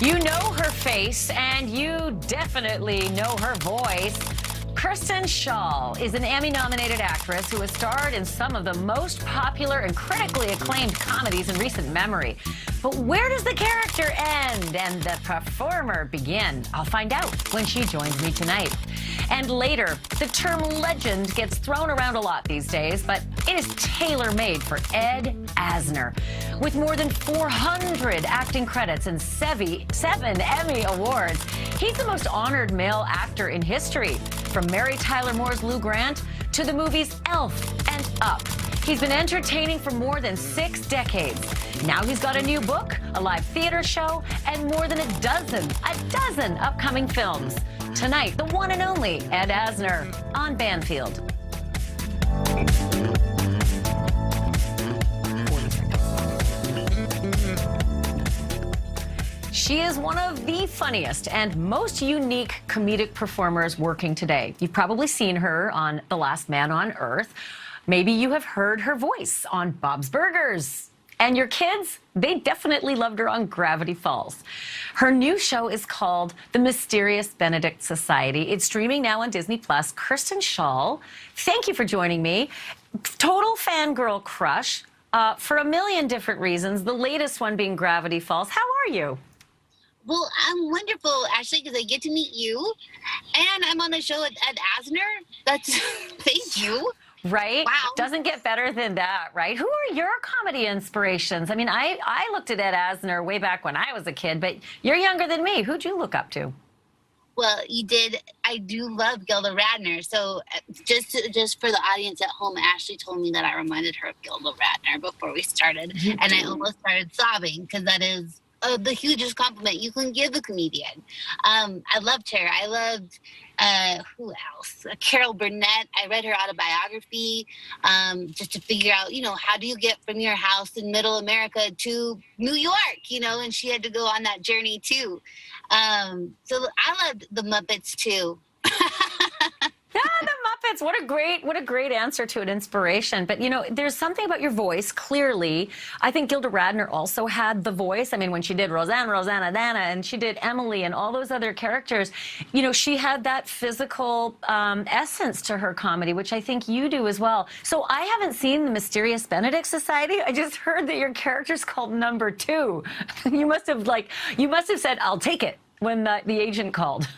You know her face, and you definitely know her voice. Kristen Schaal is an Emmy-nominated actress who has starred in some of the most popular and critically acclaimed comedies in recent memory. But where does the character end and the performer begin? I'll find out when she joins me tonight. And later, the term legend gets thrown around a lot these days, but it is tailor-made for Ed Asner. With more than 400 acting credits and seven Emmy Awards, he's the most honored male actor in history. From Mary Tyler Moore's Lou Grant to the movies Elf and Up. He's been entertaining for more than 6 decades. Now he's got a new book, a live theater show, and more than a dozen upcoming films. Tonight, the one and only Ed Asner on Banfield. She is one of the funniest and most unique comedic performers working today. You've probably seen her on The Last Man on Earth. Maybe you have heard her voice on Bob's Burgers. And your kids, they definitely loved her on Gravity Falls. Her new show is called The Mysterious Benedict Society. It's streaming now on Disney+. Kristen Schaal, thank you for joining me. Total fangirl crush for a million different reasons, the latest one being Gravity Falls. How are you? Well, I'm wonderful, Ashley, because I get to meet you, and I'm on the show with Ed Asner. That's, thank you. Right? Wow. Doesn't get better than that, right? Who are your comedy inspirations? I mean, I looked at Ed Asner way back when I was a kid, but you're younger than me. Who'd you look up to? Well, you did. I do love Gilda Radner. So just for the audience at home, Ashley told me that I reminded her of Gilda Radner before we started, and I almost started sobbing because that is the hugest compliment you can give a comedian. I loved her. I loved, who else? Carol Burnett. I read her autobiography just to figure out, how do you get from your house in middle America to New York, and she had to go on that journey too. So I loved the Muppets too. Yeah, the Muppets. What a great answer to an inspiration. But, there's something about your voice, clearly. I think Gilda Radner also had the voice. I mean, when she did Rosanna, Dana, and she did Emily and all those other characters, she had that physical essence to her comedy, which I think you do as well. So I haven't seen The Mysterious Benedict Society. I just heard that your character's called Number 2. You must have said, I'll take it, when the agent called.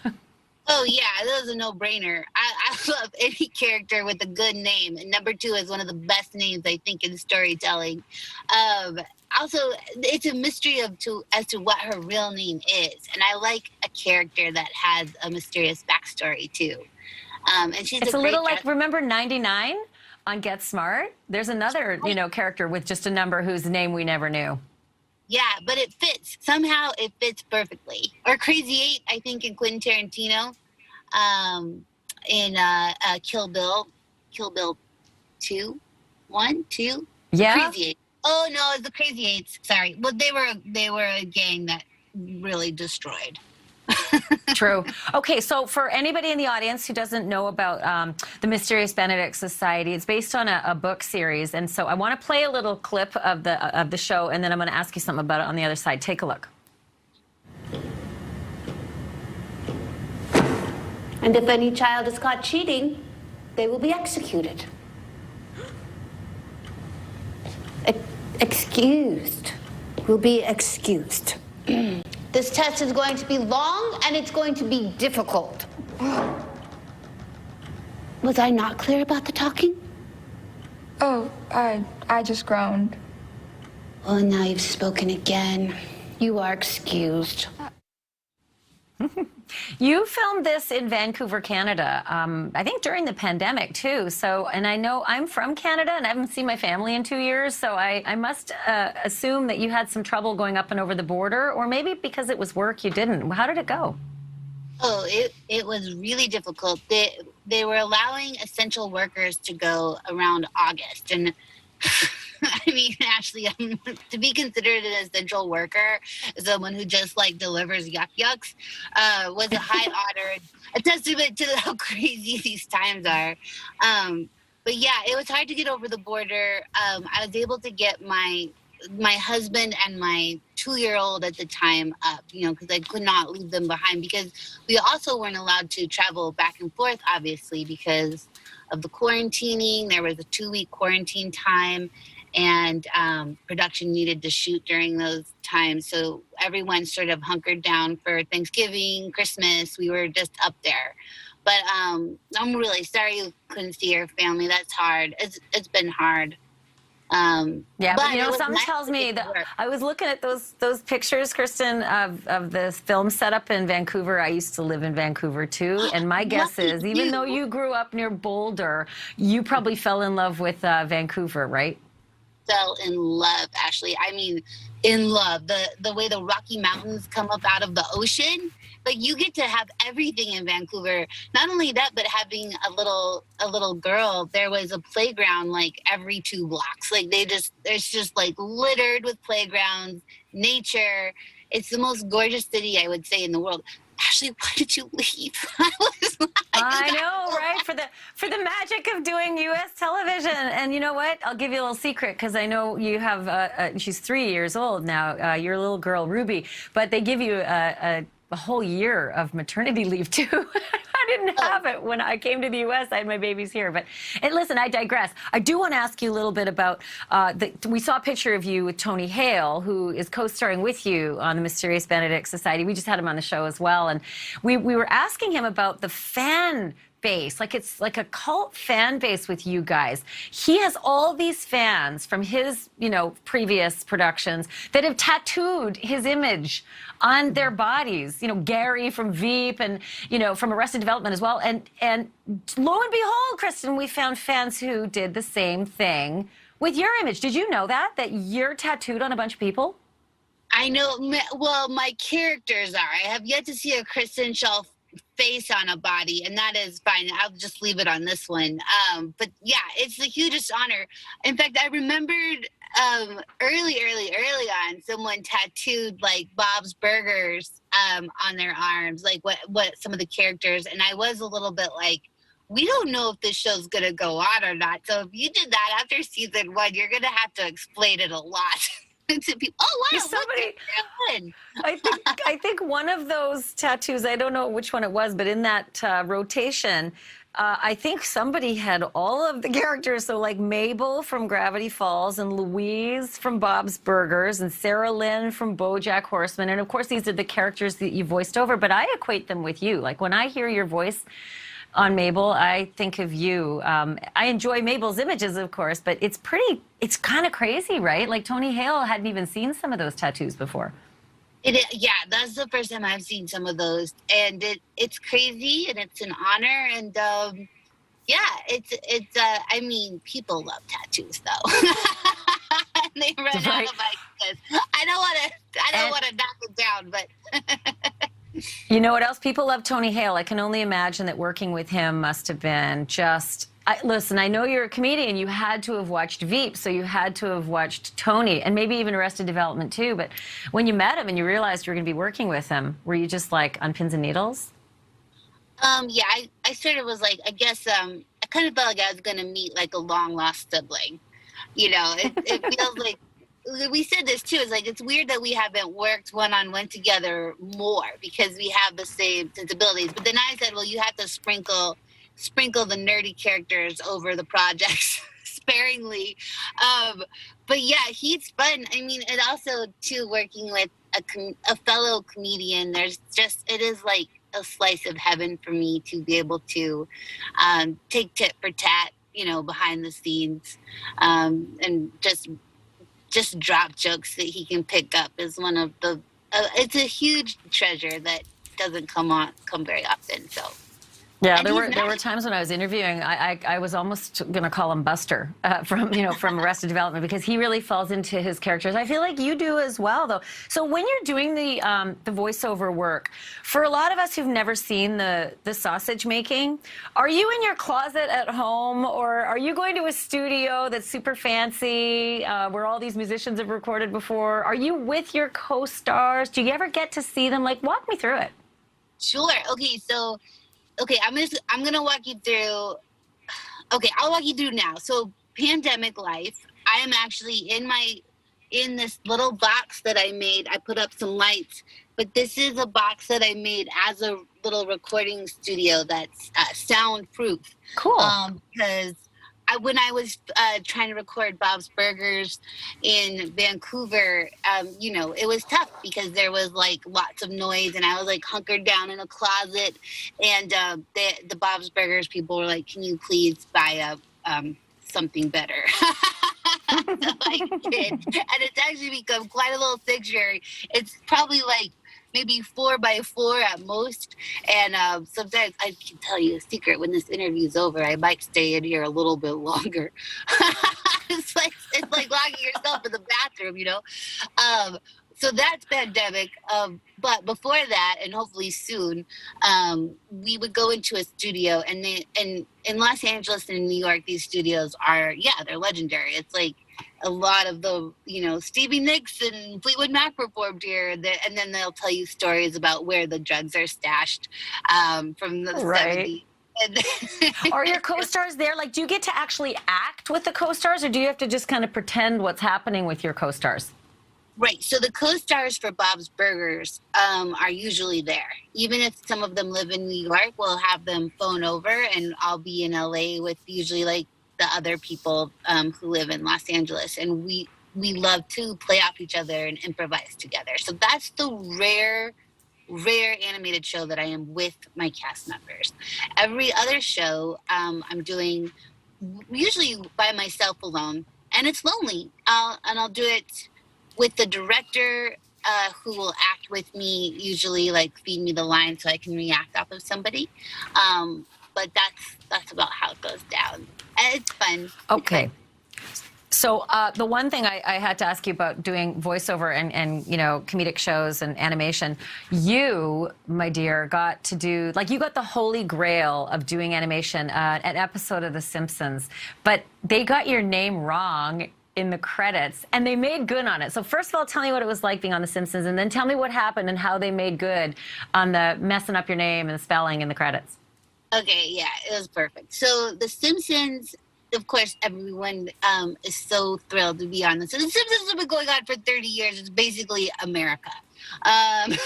Oh, yeah, that was a no-brainer. I love any character with a good name, and Number 2 is one of the best names, I think, in storytelling. Also, it's a mystery as to what her real name is, and I like a character that has a mysterious backstory, too. And it's a little like, remember 99 on Get Smart? There's another, character with just a number whose name we never knew. Yeah, but it fits. Somehow it fits perfectly. Or Crazy 8, I think, in Quentin Tarantino, in Kill Bill 2, 1, 2. Yeah. Crazy 8. Oh no, it's the Crazy 8s. Sorry. Well, they were a gang that really destroyed. True. Okay, so for anybody in the audience who doesn't know about the Mysterious Benedict Society, it's based on a book series, and so I want to play a little clip of the show, and then I'm going to ask you something about it on the other side. Take a look. And if any child is caught cheating, they will be executed. Excused. Will be excused. This test is going to be long, and it's going to be difficult. Was I not clear about the talking? Oh, I just groaned. Well, now you've spoken again. You are excused. You filmed this in Vancouver, Canada, I think during the pandemic, too. So, and I know I'm from Canada, and I haven't seen my family in 2 years, so I must assume that you had some trouble going up and over the border, or maybe because it was work, you didn't. How did it go? Oh, it was really difficult. They were allowing essential workers to go around August, and I mean, Ashley, to be considered an essential worker, someone who just delivers yucks, was a high honor, a testament to how crazy these times are. But yeah, it was hard to get over the border. I was able to get my my husband and my 2-year-old at the time up, because I could not leave them behind, because we also weren't allowed to travel back and forth, obviously, because of the quarantining. There was a 2-week quarantine time, and production needed to shoot during those times. So everyone sort of hunkered down for Thanksgiving, Christmas. We were just up there. But I'm really sorry you couldn't see your family. That's hard. It's been hard. Yeah, but something nice tells me that work. I was looking at those pictures, Kristen, of the film setup in Vancouver. I used to live in Vancouver too, and my guess is, even though you grew up near Boulder, you probably fell in love with Vancouver, right? Fell in love, Ashley. I mean, in love. The way the Rocky Mountains come up out of the ocean, like you get to have everything in Vancouver. Not only that, but having a little girl, there was a playground like every 2 blocks. Like there's just like littered with playgrounds, nature. It's the most gorgeous city, I would say, in the world. Ashley, why did you leave? I know, right? For the magic of doing U.S. television. And you know what? I'll give you a little secret, because I know you have, she's 3 years old now, your little girl, Ruby, but they give you a whole year of maternity leave, too. I didn't have it when I came to the U.S. I had my babies here. But listen, I digress. I do want to ask you a little bit about, we saw a picture of you with Tony Hale, who is co-starring with you on the Mysterious Benedict Society. We just had him on the show as well. And we were asking him about the fan base. Like, it's like a cult fan base with you guys. He has all these fans from his, previous productions that have tattooed his image on their bodies. Gary from Veep and, from Arrested Development as well. And lo and behold, Kristen, we found fans who did the same thing with your image. Did you know that you're tattooed on a bunch of people? I know. Well, my characters are. I have yet to see a Kristen Schaal face on a body, and that is fine. I'll just leave it on this one. But yeah, it's the hugest honor. In fact, I remembered early on, someone tattooed like Bob's Burgers on their arms, like what some of the characters, and I was a little bit like, we don't know if this show's gonna go on or not. So if you did that after season 1, you're gonna have to explain it a lot. To people. Oh wow! Somebody, I think one of those tattoos, I don't know which one it was, but in that rotation, I think somebody had all of the characters. So like Mabel from Gravity Falls, and Louise from Bob's Burgers, and Sarah Lynn from BoJack Horseman, and of course these are the characters that you voiced over. But I equate them with you. Like when I hear your voice on Mabel, I think of you. I enjoy Mabel's images, of course, but it's kind of crazy, right? Like Tony Hale hadn't even seen some of those tattoos before. Yeah, that's the first time I've seen some of those, and it's crazy, and it's an honor, and yeah, it's I mean, people love tattoos though. They run out of ideas. I don't want to knock it down, but. You know what else? People love Tony Hale. I can only imagine that working with him must have been just... listen, I know you're a comedian. You had to have watched Veep, so you had to have watched Tony, and maybe even Arrested Development too. But when you met him and you realized you were going to be working with him, were you just like on pins and needles? Yeah, I sort of was like, I guess I kind of felt like I was going to meet like a long-lost sibling. It feels like... We said this too. It's like, it's weird that we haven't worked one-on-one together more, because we have the same sensibilities. But then I said, well, you have to sprinkle the nerdy characters over the projects sparingly. But yeah, he's fun. I mean, and also too, working with a fellow comedian, it is like a slice of heaven for me to be able to take tit for tat, behind the scenes, and just drop jokes that he can pick up is one of the it's a huge treasure that doesn't come very often. So yeah, there were times when I was interviewing, I was almost going to call him Buster from Arrested Development, because he really falls into his characters. I feel like you do as well, though. So when you're doing the voiceover work, for a lot of us who've never seen the sausage making, are you in your closet at home, or are you going to a studio that's super fancy where all these musicians have recorded before? Are you with your co-stars? Do you ever get to see them? Like, walk me through it. Sure. Okay, I'm gonna walk you through. Okay, I'll walk you through now. So, pandemic life. I am actually in my in this little box that I made. I put up some lights, but this is a box that I made as a little recording studio that's soundproof. Cool. Because when I was trying to record Bob's Burgers in Vancouver, it was tough because there was like lots of noise and I was like hunkered down in a closet. And the Bob's Burgers people were like, can you please buy something better? So I did. And it's actually become quite a little sanctuary. It's probably like maybe 4x4 at most. And sometimes I can tell you a secret. When this interview is over, I might stay in here a little bit longer. It's like locking yourself in the bathroom, So that's pandemic. But before that, and hopefully soon, we would go into a studio. And in Los Angeles and in New York, these studios are, they're legendary. It's like a lot of the, Stevie Nicks and Fleetwood Mac performed here. And then they'll tell you stories about where the drugs are stashed from the 70s. Are your co-stars there? Like, do you get to actually act with the co-stars, or do you have to just kind of pretend what's happening with your co-stars? Right. So the co-stars for Bob's Burgers are usually there. Even if some of them live in New York, we'll have them phone over, and I'll be in LA with usually like the other people who live in Los Angeles. And we love to play off each other and improvise together. So that's the rare animated show that I am with my cast members. Every other show I'm doing usually by myself alone, and it's lonely. I'll do it with the director who will act with me, usually like feed me the line so I can react off of somebody. But that's about how it goes down. And it's fun. Okay. So the one thing I had to ask you about doing voiceover and comedic shows and animation, you, my dear, got to do, like, you got the holy grail of doing animation, an episode of The Simpsons, but they got your name wrong in the credits, and they made good on it. So first of all, tell me what it was like being on The Simpsons, and then tell me what happened and how they made good on the messing up your name and the spelling in the credits. Okay, yeah, it was perfect. So The Simpsons, of course, everyone is so thrilled to be on this. So The Simpsons have been going on for 30 years. It's basically America.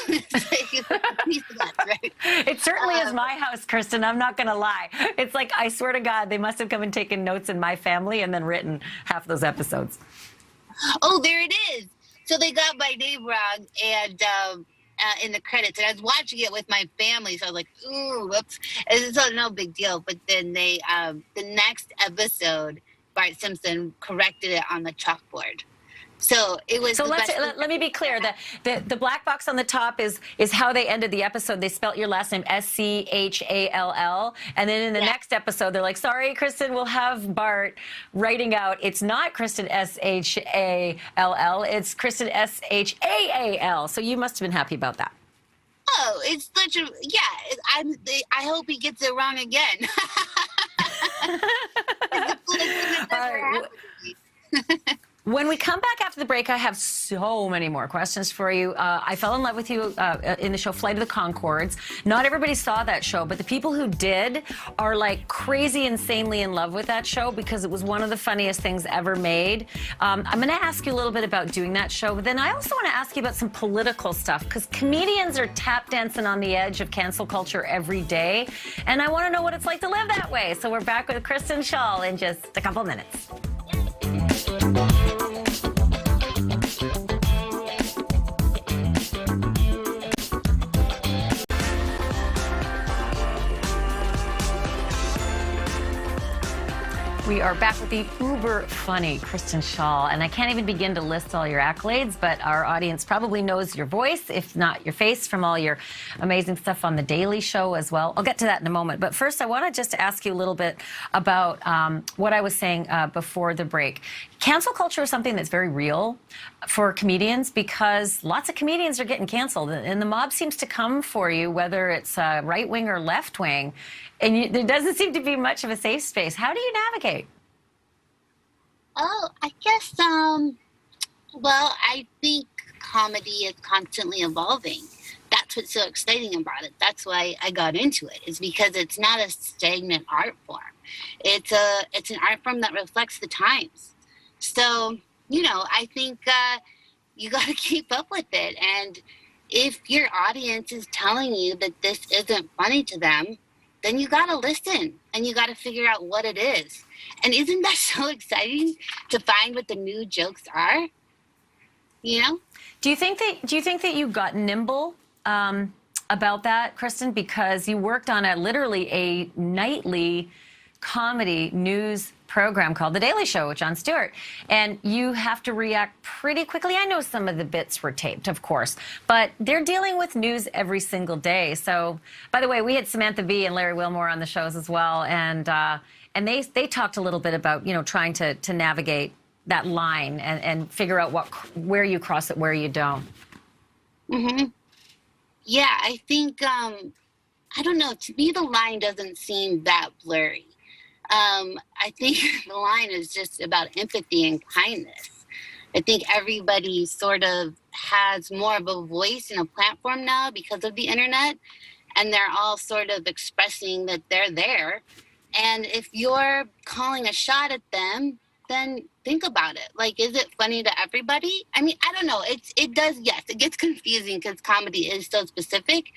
It's like a piece of us, right? It certainly is my house, Kristen. I'm not going to lie. It's like, I swear to God, they must have come and taken notes in my family and then written half those episodes. Oh, there it is. So they got my name wrong, and in the credits, and I was watching it with my family, so I was like, ooh, whoops. And it's no big deal. But then they, the next episode, Bart Simpson corrected it on the chalkboard. So it was. So let me be clear. The black box on the top is how they ended the episode. They spelt your last name Schall, and then in the next episode they're like, sorry, Kristen, we'll have Bart writing out. It's not Kristen Schall. It's Kristen Shaal. So you must have been happy about that. Oh, it's literally, I hope he gets it wrong again. When we come back after the break, I have so many more questions for you. I fell in love with you in the show Flight of the Conchords. Not everybody saw that show, but the people who did are like crazy, insanely in love with that show because it was one of the funniest things ever made. I'm going to ask you a little bit about doing that show, but then I also want to ask you about some political stuff because comedians are tap dancing on the edge of cancel culture every day, and I want to know what it's like to live that way. So we're back with Kristen Schaal in just a couple minutes. We are back with the uber funny Kristen Schaal, and I can't even begin to list all your accolades, but our audience probably knows your voice, if not your face, from all your amazing stuff on The Daily Show as well. I'll get to that in a moment, but first I want to just ask you a little bit about what I was saying before the break. Cancel culture is something that's very real for comedians because lots of comedians are getting canceled, and the mob seems to come for you, whether it's right wing or left wing. And there doesn't seem to be much of a safe space. How do you navigate? Oh, I guess, well, I think comedy is constantly evolving. That's what's so exciting about it. That's why I got into it, is because it's not a stagnant art form. It's an art form that reflects the times. So I think you got to keep up with it. And if your audience is telling you that this isn't funny to them, then you got to listen and you got to figure out what it is. And isn't that so exciting to find what the new jokes are? Do you think that you got nimble about that, Kristen, because you worked on literally a nightly comedy news program called The Daily Show with Jon Stewart, and you have to react pretty quickly. I know some of the bits were taped, of course, but they're dealing with news every single day. So, by the way, we had Samantha Bee and Larry Wilmore on the shows as well, and they talked a little bit about trying to navigate that line and figure out where you cross it, where you don't. Mm-hmm. Yeah, I think I don't know. To me, the line doesn't seem that blurry. I think the line is just about empathy and kindness. I think everybody sort of has more of a voice and a platform now because of the internet, and they're all sort of expressing that they're there. And if you're calling a shot at them, then think about it. Like, is it funny to everybody? I mean, I don't know. It does, yes. It gets confusing because comedy is so specific.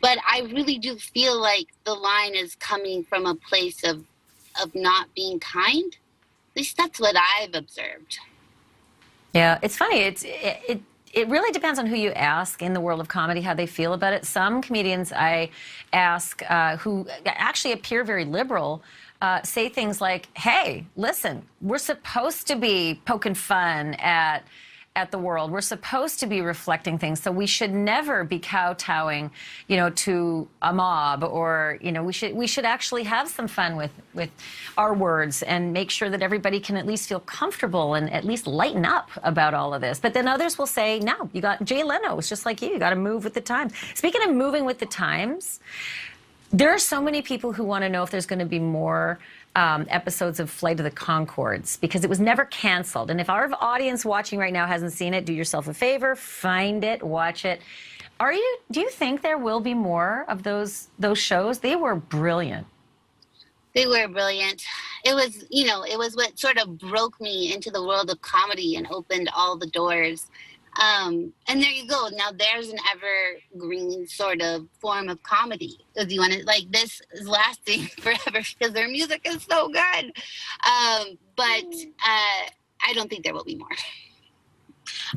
But I really do feel like the line is coming from a place of not being kind. At least that's what I've observed. Yeah, it's funny. It really depends on who you ask in the world of comedy, how they feel about it. Some comedians I ask who actually appear very liberal say things like, hey, listen, we're supposed to be poking fun at the world. We're supposed to be reflecting things. So we should never be kowtowing, to a mob, or, we should actually have some fun with our words and make sure that everybody can at least feel comfortable and at least lighten up about all of this. But then others will say, no, you got Jay Leno. It's just like you got to move with the times. Speaking of moving with the times, there are so many people who want to know if there's going to be more episodes of Flight of the Conchords, because it was never canceled. And if our audience watching right now hasn't seen it, do yourself a favor, find it, watch it. Do you think there will be more of those shows? They were brilliant. They were brilliant. It was what sort of broke me into the world of comedy and opened all the doors. And there you go. Now there's an evergreen sort of form of comedy. Because you want to, this is lasting forever because their music is so good. But I don't think there will be more.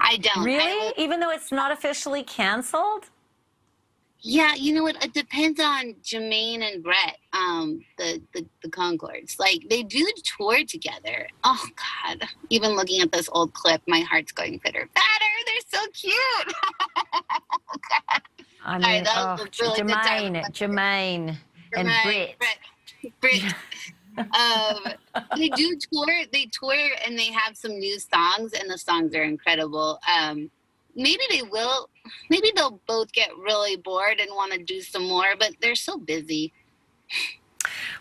I don't. Really? Even though it's not officially canceled? Yeah, you know what? It depends on Jermaine and Brett, the Concords. They do tour together. Oh, God. Even looking at this old clip, my heart's going pitter-patter. They're so cute. Oh, God. I mean, really Jermaine and Britt. They do tour. They tour and they have some new songs, and the songs are incredible. Maybe they will. Maybe they'll both get really bored and want to do some more, but they're so busy.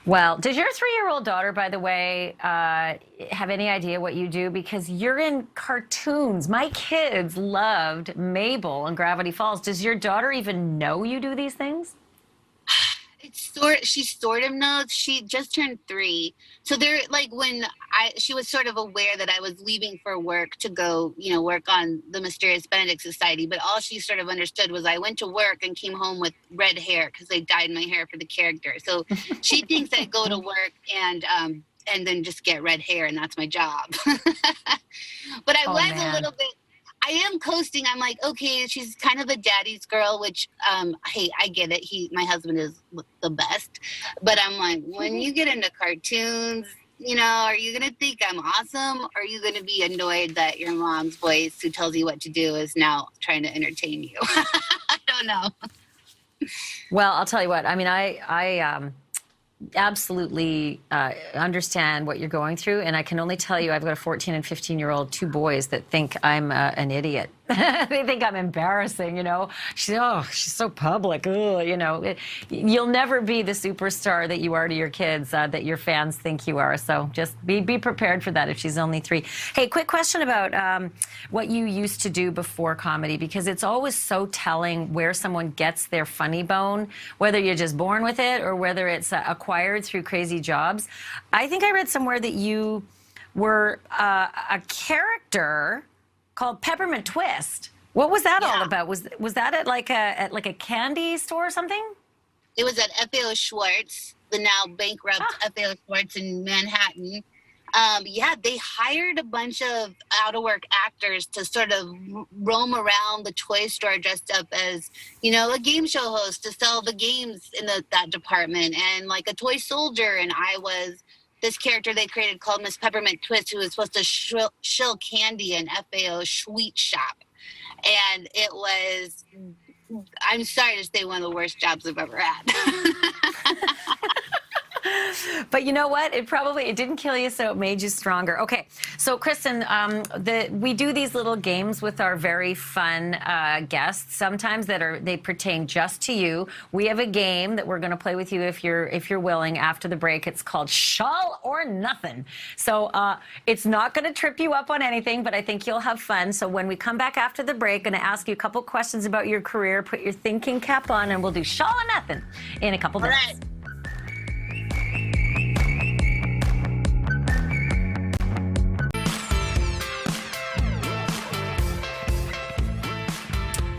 Well, does your 3-year-old daughter, by the way, have any idea what you do? Because you're in cartoons. My kids loved Mabel and Gravity Falls. Does your daughter even know you do these things? She sort of knows. She just turned 3. So they're she was sort of aware that I was leaving for work to go, work on the Mysterious Benedict Society. But all she sort of understood was I went to work and came home with red hair because they dyed my hair for the character. So she thinks I go to work and then just get red hair, and that's my job. But I was a little bit. I am coasting. I'm like, okay, she's kind of a daddy's girl, which, hey, I get it. My husband is the best. But I'm like, when you get into cartoons, are you going to think I'm awesome? Or are you going to be annoyed that your mom's voice who tells you what to do is now trying to entertain you? I don't know. Well, I'll tell you what. I mean, I absolutely understand what you're going through, and I can only tell you I've got a 14 and 15-year-old, 2 boys that think I'm an idiot. They think I'm embarrassing, she's so public. Ugh, you'll never be the superstar that you are to your kids, that your fans think you are. So just be prepared for that if she's only 3. Hey, quick question about what you used to do before comedy, because it's always so telling where someone gets their funny bone, whether you're just born with it or whether it's acquired through crazy jobs. I think I read somewhere that you were a character called Peppermint Twist. What was that all about? Was that at like a candy store or something? It was at FAO Schwartz, the now bankrupt FAO Schwartz in Manhattan. They hired a bunch of out-of-work actors to sort of roam around the toy store dressed up as, a game show host to sell the games in that department, and like a toy soldier. And I was this character they created called Miss Peppermint Twist, who was supposed to shill candy in FAO sweet shop. And it was, I'm sorry to say, one of the worst jobs I've ever had. But you know what? It didn't kill you, so it made you stronger. Okay, so Kristen, we do these little games with our very fun guests. Sometimes they pertain just to you. We have a game that we're going to play with you if you're willing after the break. It's called Schaal or Nothing. So it's not going to trip you up on anything, but I think you'll have fun. So when we come back after the break, going to ask you a couple questions about your career. Put your thinking cap on, and we'll do Schaal or Nothing in a couple minutes. All right.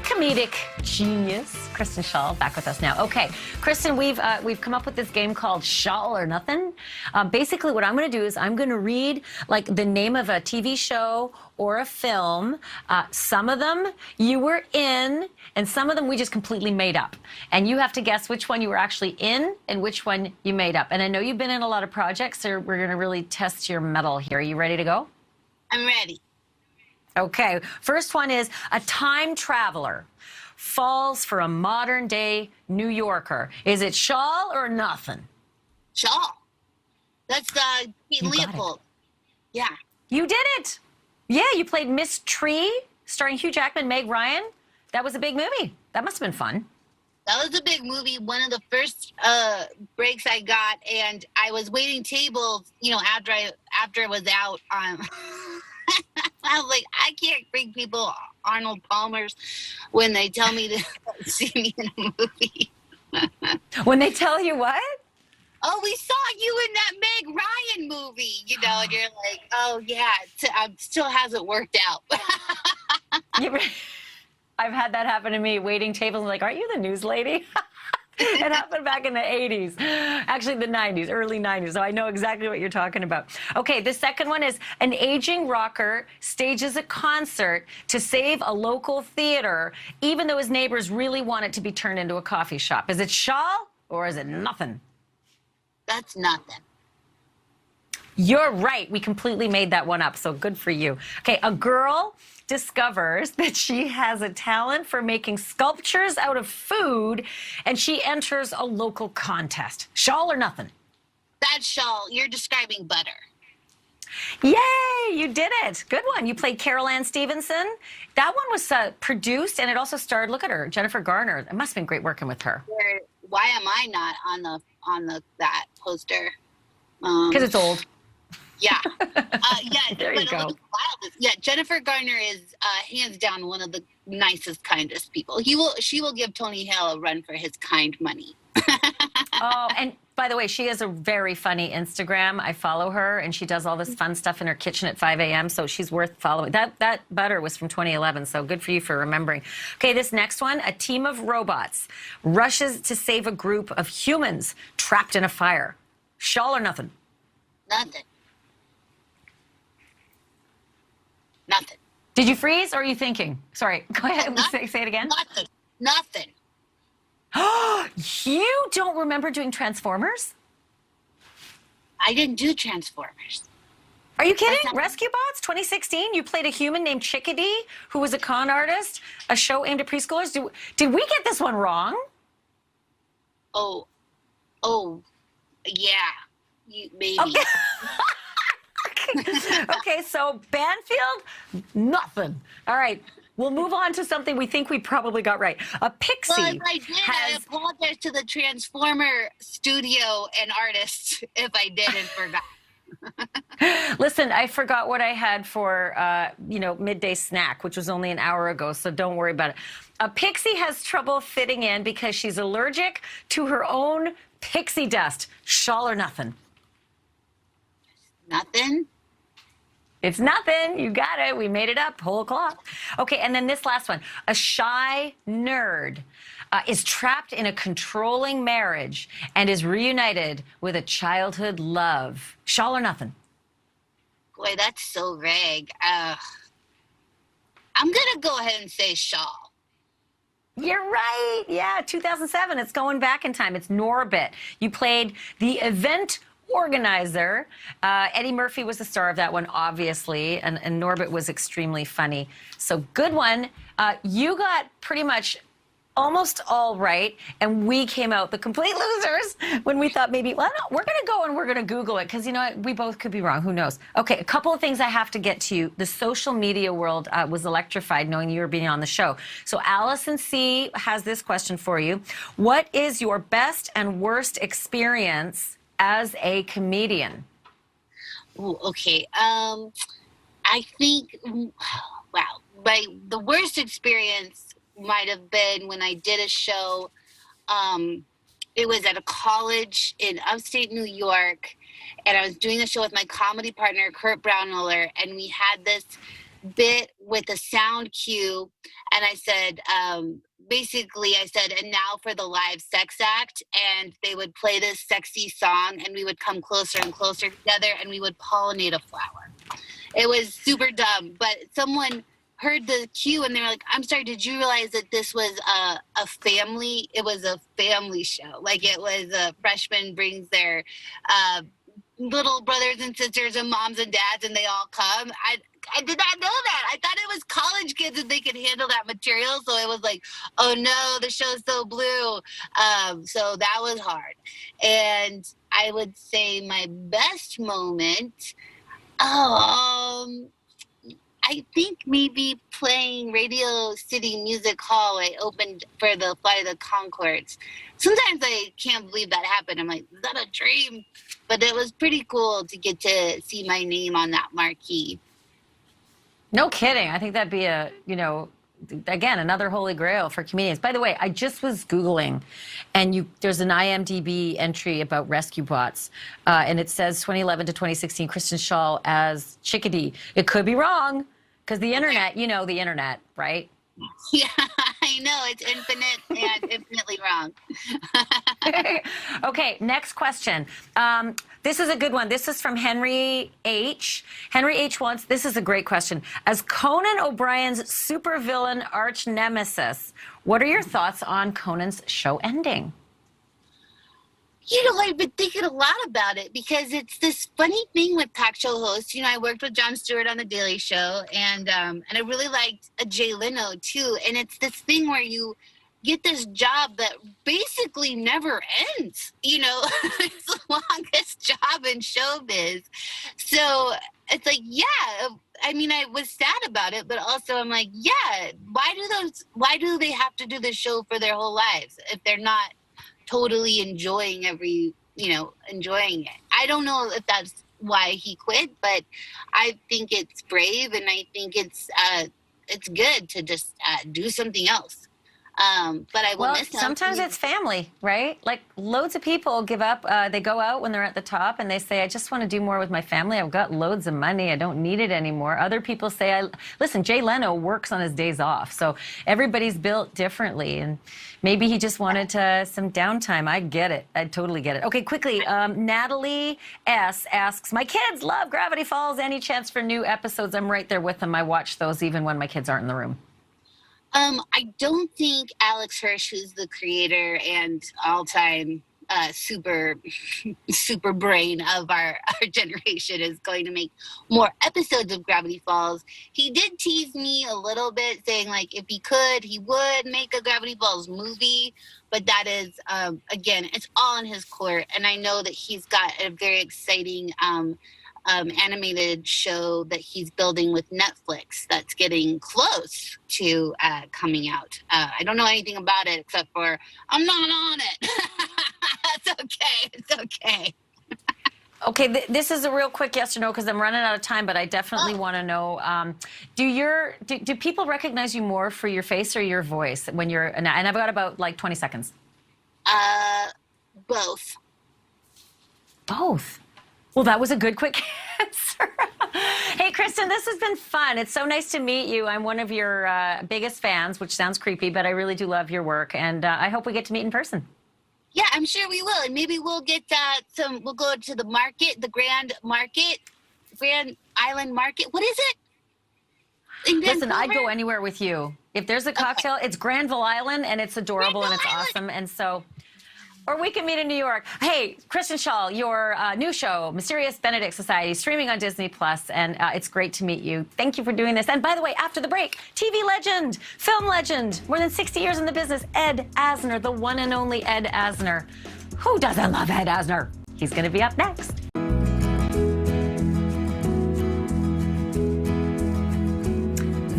Comedic genius, Kristen Schaal, back with us now. Okay, Kristen, we've come up with this game called Schaal or Nothing. Basically, what I'm going to do is I'm going to read like the name of a TV show or a film. Some of them you were in, and some of them we just completely made up. And you have to guess which one you were actually in and which one you made up. And I know you've been in a lot of projects, so we're going to really test your mettle here. Are you ready to go? I'm ready. Okay, first one is a time traveler falls for a modern-day New Yorker. Is it Schaal or Nothing? Schaal. That's Pete Leopold. Yeah. You did it. Yeah, you played Miss Tree, starring Hugh Jackman, Meg Ryan. That was a big movie. That must have been fun. That was a big movie. One of the first breaks I got, and I was waiting tables, after it was out. I was like, I can't bring people Arnold Palmer's when they tell me to see me in a movie. When they tell you what? Oh, we saw you in that Meg Ryan movie, and you're like, oh, yeah, it still hasn't worked out. I've had that happen to me, waiting tables. I'm like, aren't you the news lady? It happened back in the 80s, actually the 90s, early 90s, so I know exactly what you're talking about. Okay, the second one is an aging rocker stages a concert to save a local theater, even though his neighbors really want it to be turned into a coffee shop. Is it Schaal or is it Nothing? That's Nothing. You're right. We completely made that one up, so good for you. Okay, a girl discovers that she has a talent for making sculptures out of food, and she enters a local contest. Schaal or Nothing? That's Schaal. You're describing butter. Yay, you did it. Good one. You played Carol Ann Stevenson. That one was produced, and it also starred, look at her, Jennifer Garner. It must have been great working with her. Why am I not on that poster? Because it's old. Yeah. There you go. Yeah, Jennifer Garner is hands down one of the nicest, kindest people. She will give Tony Hale a run for his kind money. Oh, and by the way, she has a very funny Instagram. I follow her, and she does all this fun stuff in her kitchen at 5 a.m., so she's worth following. That butter was from 2011, so good for you for remembering. Okay, this next one, a team of robots rushes to save a group of humans trapped in a fire. Schaal or Nothing? Nothing. Nothing. Did you freeze, or are you thinking? Sorry, go ahead. Say it again. Nothing. You don't remember doing Transformers? I didn't do Transformers. Are you kidding? Rescue Bots 2016? You played a human named Chickadee who was a con artist, a show aimed at preschoolers. Did we get this one wrong? Oh, yeah. Maybe. Okay. Okay, so Banfield, nothing. All right, we'll move on to something we think we probably got right. A pixie. Well, if I did, I apologize to the Transformer studio and artists if I did and forgot. Listen, I forgot what I had for, midday snack, which was only an hour ago, so don't worry about it. A pixie has trouble fitting in because she's allergic to her own pixie dust. Schaal or Nothing? Nothing? It's nothing. You got it. We made it up. Whole cloth. Okay, and then this last one. A shy nerd is trapped in a controlling marriage and is reunited with a childhood love. Schaal or nothing? Boy, that's so vague. I'm going to go ahead and say Schaal. You're right. Yeah, 2007. It's going back in time. It's Norbit. You played the event organizer. Eddie Murphy was the star of that one, obviously, and Norbit was extremely funny. So good one. You got pretty much almost all right, and we came out the complete losers when we thought maybe, well, no, we're going to go and we're going to Google it, because, you know what, we both could be wrong. Who knows? Okay, a couple of things I have to get to you. The social media world was electrified knowing you were being on the show. So Allison C. has this question for you. What is your best and worst experience as a comedian? Ooh, okay. I think, wow, the worst experience might have been when I did a show. It was at a college in upstate New York, and I was doing a show with my comedy partner, Kurt Brownmiller, and we had this bit with a sound cue, and I said, basically, I said, and now for the live sex act, and they would play this sexy song, and we would come closer and closer together, and we would pollinate a flower. It was super dumb, but someone heard the cue and they were like, I'm sorry, did you realize that this was a family? It was a family show. Like, it was a freshman brings their little brothers and sisters and moms and dads, and they all come. I did not know that. I thought it was college kids and they could handle that material. So it was like, oh no, the show's so blue. So that was hard. And I would say my best moment, I think maybe playing Radio City Music Hall. I opened for the Flight of the Conchords. Sometimes I can't believe that happened. I'm like, is that a dream? But it was pretty cool to get to see my name on that marquee. No kidding. I think that'd be a, you know, again, another holy grail for comedians. By the way, I just was Googling, and there's an IMDb entry about rescue bots, and it says 2011 to 2016, Kristen Schaal as Chickadee. It could be wrong, because the internet, you know the internet, right? Yeah, I know. It's infinite and infinitely wrong. Okay, next question. This is a good one. This is from Henry H. Henry H. wants, this is a great question. As Conan O'Brien's supervillain arch nemesis, what are your thoughts on Conan's show ending? You know, I've been thinking a lot about it, because it's this funny thing with talk show hosts. You know, I worked with Jon Stewart on The Daily Show, and I really liked Jay Leno too. And it's this thing where you get this job that basically never ends. You know, it's the longest job in showbiz. So it's like, yeah, I mean, I was sad about it, but also I'm like, yeah, why do they have to do this show for their whole lives if they're not totally enjoying enjoying it? I don't know if that's why he quit, but I think it's brave, and I think it's good to just do something else. But I will miss him. Sometimes it's family, right? Like, loads of people give up. They go out when they're at the top and they say, I just want to do more with my family. I've got loads of money. I don't need it anymore. Other people say, listen, Jay Leno works on his days off. So everybody's built differently. And maybe he just wanted some downtime. I get it. I totally get it. Okay, quickly. Natalie S. asks, my kids love Gravity Falls. Any chance for new episodes? I'm right there with them. I watch those even when my kids aren't in the room. I don't think Alex Hirsch, who's the creator and all-time super brain of our generation, is going to make more episodes of Gravity Falls. He did tease me a little bit, saying, like, if he could, he would make a Gravity Falls movie. But that is, again, it's all in his court. And I know that he's got a very exciting animated show that he's building with Netflix that's getting close to coming out. I don't know anything about it except for I'm not on it. That's okay. It's okay. Okay, this is a real quick yes or no, because I'm running out of time, but I definitely want to know, do people recognize you more for your face or your voice when you're, and I've got about like 20 seconds. Both. Both. Well, that was a good quick answer. Hey, Kristen, this has been fun. It's so nice to meet you. I'm one of your biggest fans, which sounds creepy, but I really do love your work. And I hope we get to meet in person. Yeah, I'm sure we will. And maybe we'll get we'll go to the market, the Grand Island Market. What is it? Listen, I'd go anywhere with you. If there's a cocktail, it's Granville Island, and it's adorable and it's awesome. And so, or we can meet in New York. Hey, Kristen Schaal, your new show, Mysterious Benedict Society, streaming on Disney Plus, and it's great to meet you. Thank you for doing this. And by the way, after the break, TV legend, film legend, more than 60 years in the business, Ed Asner, the one and only Ed Asner. Who doesn't love Ed Asner? He's going to be up next.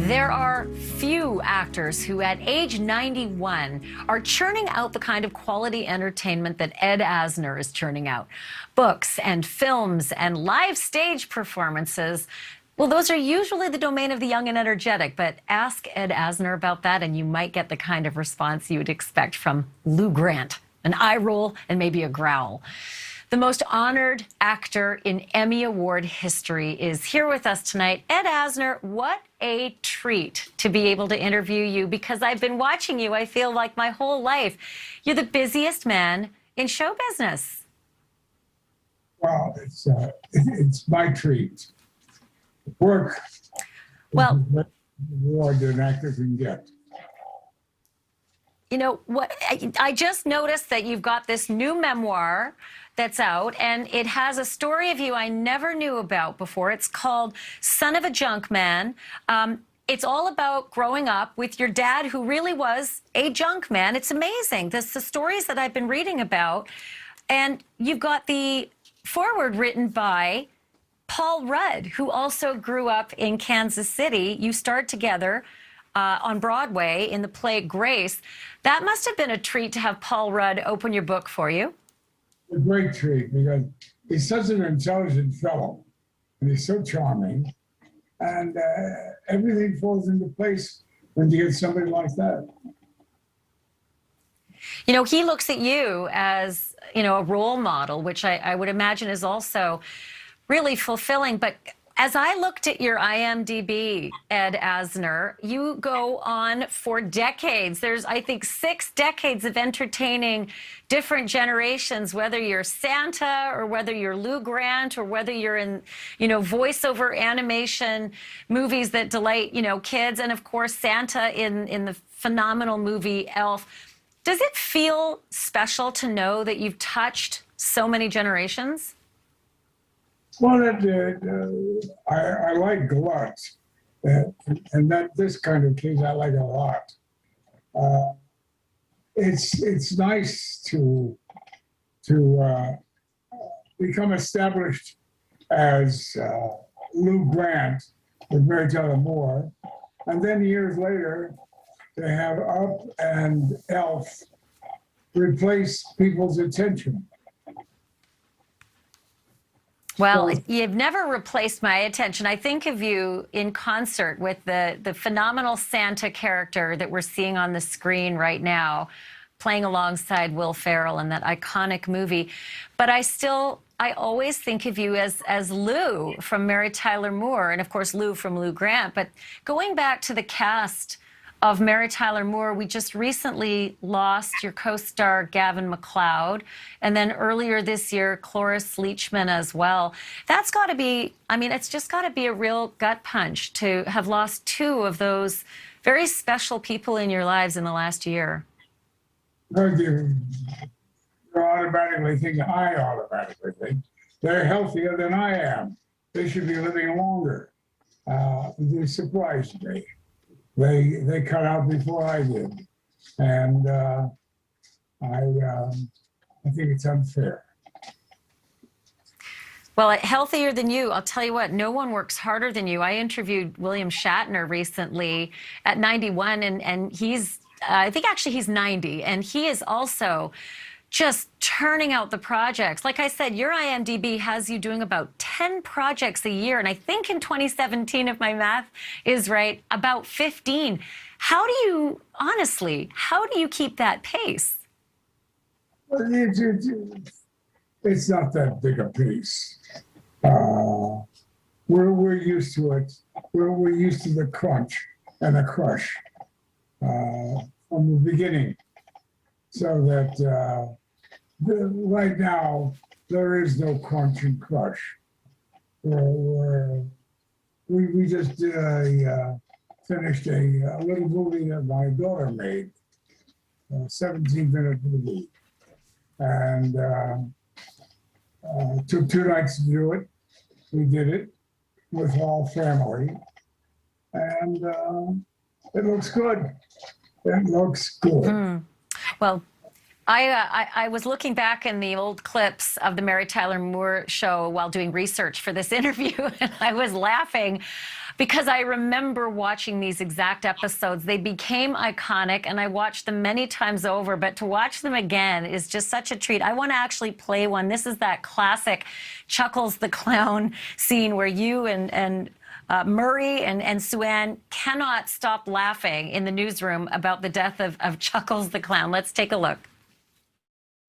There are few actors who at age 91 are churning out the kind of quality entertainment that Ed Asner is churning out. Books and films and live stage performances, well, those are usually the domain of the young and energetic, but ask Ed Asner about that and you might get the kind of response you would expect from Lou Grant, an eye roll and maybe a growl. The most honored actor in Emmy Award history is here with us tonight. Ed Asner, what a treat to be able to interview you because I've been watching you, I feel like my whole life. You're the busiest man in show business. Well, it's my treat. Work. Well, is the reward that an actor can get. You know what? I just noticed that you've got this new memoir that's out, and it has a story of you I never knew about before. It's called Son of a Junk Man. It's all about growing up with your dad, who really was a junk man. It's amazing. The stories that I've been reading about, and you've got the foreword written by Paul Rudd, who also grew up in Kansas City. You starred together on Broadway in the play Grace. That must have been a treat to have Paul Rudd open your book for you. A great treat because he's such an intelligent fellow and he's so charming, and everything falls into place when you get somebody like that. You know, he looks at you as, you know, a role model, which I would imagine is also really fulfilling. But as I looked at your IMDb, Ed Asner, you go on for decades. There's, I think, 6 decades of entertaining different generations, whether you're Santa or whether you're Lou Grant or whether you're in, you know, voiceover animation movies that delight, you know, kids. And of course, Santa in the phenomenal movie Elf. Does it feel special to know that you've touched so many generations? Well, I like gluts, and that this kind of case I like a lot. It's nice to become established as Lou Grant with Mary Tyler Moore, and then years later to have Up and Elf replace people's attention. Well, you've never replaced my attention. I think of you in concert with the phenomenal Santa character that we're seeing on the screen right now, playing alongside Will Ferrell in that iconic movie. But I always think of you as Lou from Mary Tyler Moore, and of course Lou from Lou Grant. But going back to the cast of Mary Tyler Moore, we just recently lost your co-star Gavin MacLeod, and then earlier this year, Cloris Leachman as well. That's got to be, I mean, it's just got to be a real gut punch to have lost 2 of those very special people in your lives in the last year. You're automatically thinking, I automatically think they're healthier than I am. They should be living longer. They surprised me. They cut out before I did, and I think it's unfair. Well, healthier than you, I'll tell you what, no one works harder than you. I interviewed William Shatner recently at 91, and he's, I think actually he's 90, and he is also just turning out the projects. Like I said, your IMDb has you doing about 10 projects a year. And I think in 2017, if my math is right, about 15. How do you, honestly, how do you keep that pace? Well, it's not that big a pace. we're used to it. We're used to the crunch and the crush from the beginning. So that right now, there is no crunch and crush. We just finished a little movie that my daughter made, a 17-minute movie. And took 2 nights to do it. We did it with all family. And it looks good. It looks good. Well, I was looking back in the old clips of the Mary Tyler Moore Show while doing research for this interview, and I was laughing because I remember watching these exact episodes. They became iconic, and I watched them many times over, but to watch them again is just such a treat. I want to actually play one. This is that classic Chuckles the Clown scene where you and Murray and Sue Ann cannot stop laughing in the newsroom about the death of Chuckles the Clown. Let's take a look.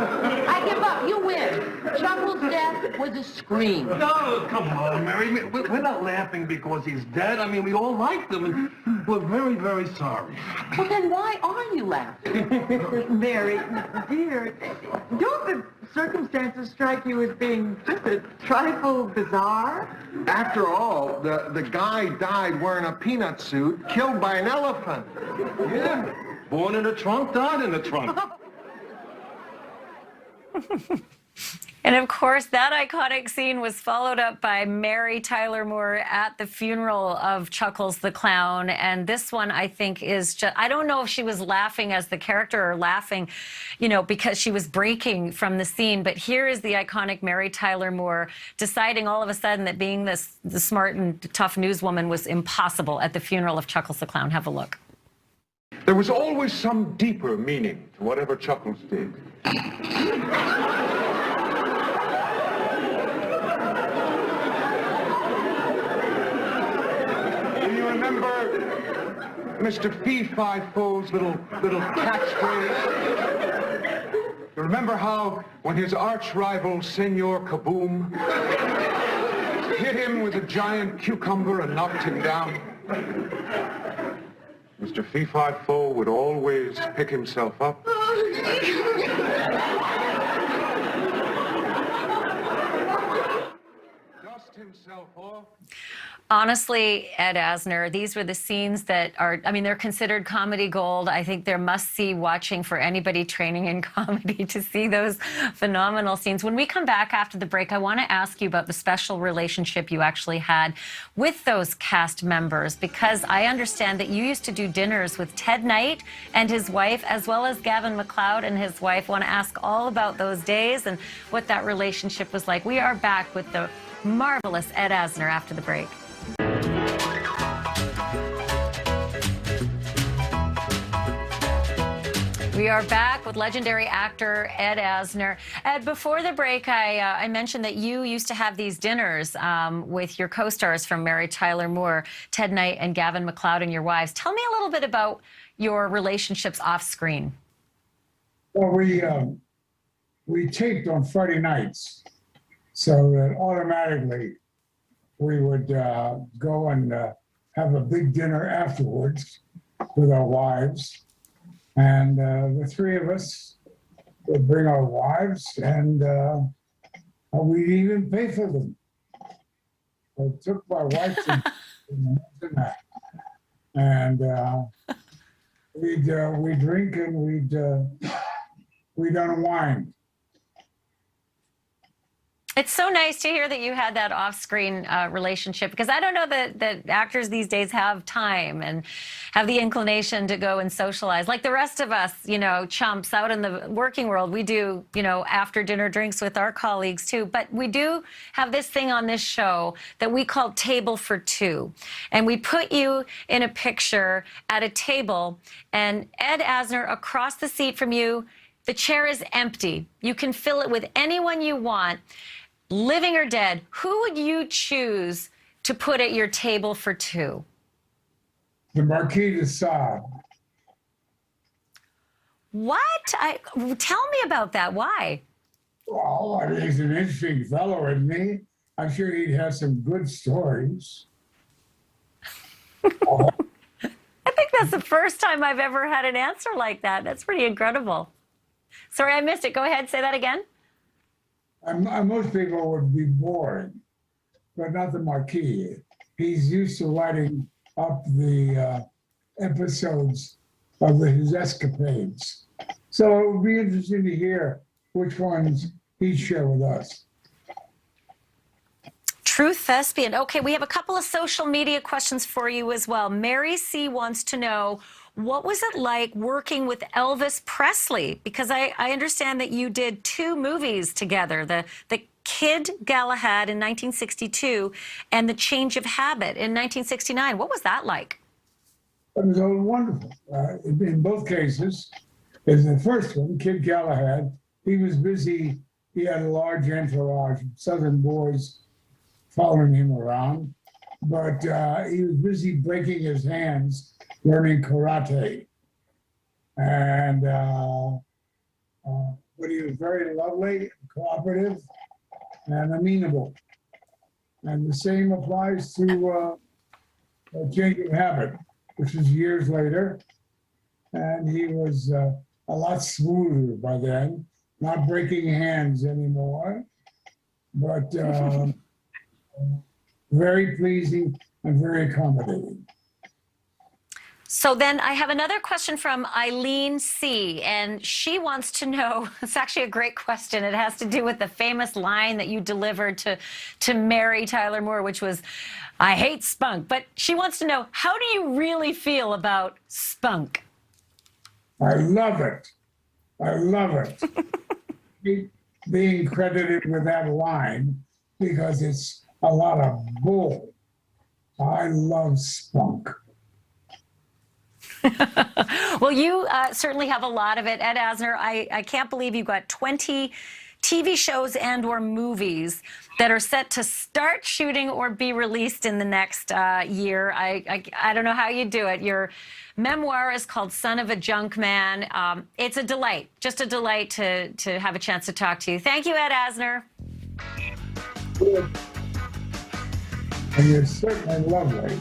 I give up. You win. Chuckles' death was a scream. No, come on, Mary. We're not laughing because he's dead. I mean, we all liked him, and we're very, very sorry. Well, then why are you laughing? Mary, dear, don't the circumstances strike you as being just a trifle bizarre? After all, the guy died wearing a peanut suit, killed by an elephant. Yeah. Born in a trunk, died in a trunk. And of course, that iconic scene was followed up by Mary Tyler Moore at the funeral of Chuckles the Clown. And this one, I think, is just, I don't know if she was laughing as the character or laughing, you know, because she was breaking from the scene. But here is the iconic Mary Tyler Moore deciding all of a sudden that being the smart and tough newswoman was impossible at the funeral of Chuckles the Clown. Have a look. There was always some deeper meaning to whatever Chuckles did. Do you remember Mr. Fee-Fi-Fo's little catchphrase? You remember how, when his arch-rival, Senor Kaboom, hit him with a giant cucumber and knocked him down? Mr. Fee-Fi-Fo would always pick himself up. Dust himself off. Honestly, Ed Asner, these were the scenes that are, I mean, they're considered comedy gold. I think they're must-see watching for anybody training in comedy to see those phenomenal scenes. When we come back after the break, I want to ask you about the special relationship you actually had with those cast members, because I understand that you used to do dinners with Ted Knight and his wife, as well as Gavin MacLeod and his wife. I want to ask all about those days and what that relationship was like. We are back with the marvelous Ed Asner after the break. We are back with legendary actor Ed Asner. Ed, before the break, I mentioned that you used to have these dinners with your co-stars from Mary Tyler Moore, Ted Knight and Gavin MacLeod, and your wives. Tell me a little bit about your relationships off screen. Well, we taped on Friday nights, so that automatically we would go and have a big dinner afterwards with our wives. And the three of us would bring our wives, and we'd even pay for them. I took my wife to that. And we'd drink and we'd unwind. It's so nice to hear that you had that off-screen relationship, because I don't know that actors these days have time and have the inclination to go and socialize. Like the rest of us, you know, chumps out in the working world, we do, you know, after-dinner drinks with our colleagues too. But we do have this thing on this show that we call Table for Two. And we put you in a picture at a table, and Ed Asner across the seat from you, the chair is empty. You can fill it with anyone you want. Living or dead, who would you choose to put at your table for two? The Marquis de Sade. What? Tell me about that. Why? Well, I mean, he's an interesting fellow, isn't he? I'm sure he'd have some good stories. I think that's the first time I've ever had an answer like that. That's pretty incredible. Sorry, I missed it. Go ahead, say that again. Most people would be boring, but not the Marquis. He's used to writing up the episodes of his escapades. So it would be interesting to hear which ones he'd share with us. Truth Thespian. Okay, we have a couple of social media questions for you as well. Mary C. wants to know, what was it like working with Elvis Presley? Because I understand that you did 2 movies together, the Kid Galahad in 1962 and The Change of Habit in 1969. What was that like? It was wonderful. In both cases, in the first one, Kid Galahad, he was busy. He had a large entourage of Southern boys following him around, but he was busy breaking his hands learning karate. And but he was very lovely, cooperative, and amenable. And the same applies to Change of Habit, which was years later. And he was a lot smoother by then, not breaking hands anymore, but very pleasing and very accommodating. So then I have another question from Eileen C. And she wants to know, it's actually a great question. It has to do with the famous line that you delivered to Mary Tyler Moore, which was, "I hate spunk." But she wants to know, how do you really feel about spunk? I love it. I love it. Being credited with that line because it's a lot of bull. I love spunk. Well, you certainly have a lot of it. Ed Asner, I can't believe you've got 20 TV shows and or movies that are set to start shooting or be released in the next year. I don't know how you do it. Your memoir is called Son of a Junk Man. It's a delight, just a delight to have a chance to talk to you. Thank you, Ed Asner. And you're certainly lovely.